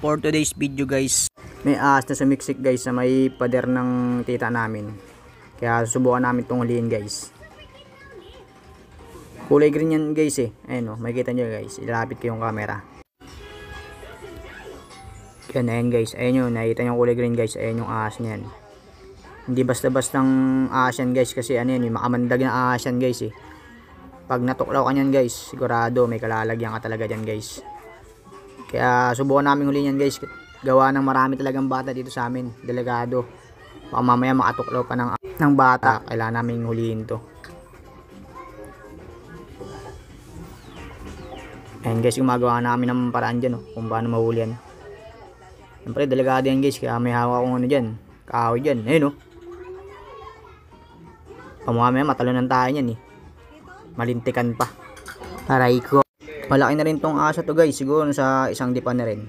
For today's video guys, may ahas na sumiksik guys sa may pader ng tita namin. Kaya susubukan namin itong huliin guys. Kulay green yan guys eh. Ayun o, makikita nyo guys. Ilapit ko yung camera. Yan, ayan guys. Ayun yun, nakikita nyo yung kulay green guys. Ayun yung ahas niyan. Hindi basta-bastang ahas yan guys. Kasi ano yan, makamandag na ahas yan guys eh. Pag natuklaw ka nyan guys, sigurado may kalalagyan ka talaga dyan guys. Kaya subukan namin huliin yan guys. Gawa ng marami talagang bata dito sa amin. Delikado. Baka mamaya makatuklaw pa ng bata. Kailangan namin huliin to. Ayan guys, gumagawa namin ng paraan dyan kung paano mahuli yan. Siyempre delikado yan guys. Kaya may hawak akong ano dyan. Kahoy dyan. Ayun mamaya matalunan tayo yan malintikan pa. Aray ko. Malaki na rin tong aso to guys. Siguro sa isang dipa na rin.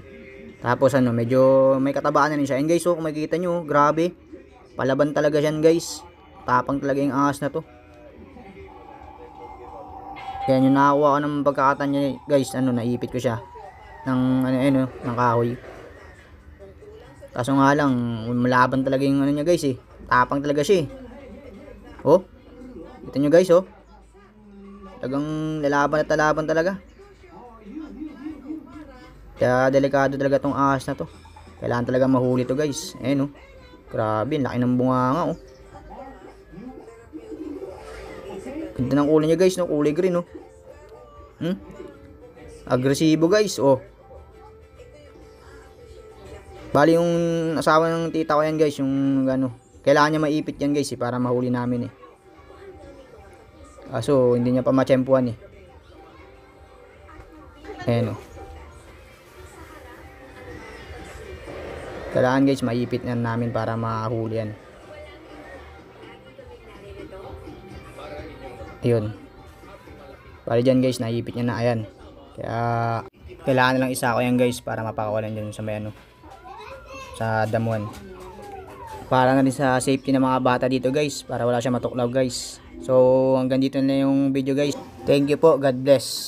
Tapos medyo may katabaan na rin siya. And guys, kung makikita nyo, grabe. Palaban talaga siyan guys. Tapang talaga yung ahas na to. Kaya yung nakakuha ko ng pagkakatan niya guys, naipit ko siya ng ng kahoy. Kaso nga lang, malaban talaga yung niya guys eh. Tapang talaga siya eh. Oh. Kita nyo guys talagang lalaban at lalaban talaga. Kaya delikado talaga tong ahas na to. Kailangan talaga mahuli to guys. Ayun grabe, laki ng bunganga Ganda ng kulay niya guys, kulay green Agresibo guys, Bali yung asawa ng tita ko yan guys, yung kailangan niya maipit yan guys para mahuli namin Kaso hindi niya pa matsempuhan Ayan Kailangan guys maipit na namin para mahuli yan. Ayun. Bali dyan guys, naipit niya na. Ayan. Kaya kailangan na lang isa ko yan guys para mapakawalan dyan sa may sa damuhan. Para na rin sa safety ng mga bata dito guys, para wala siya matuklaw guys. So hanggang dito na yung video guys. Thank you po. God bless.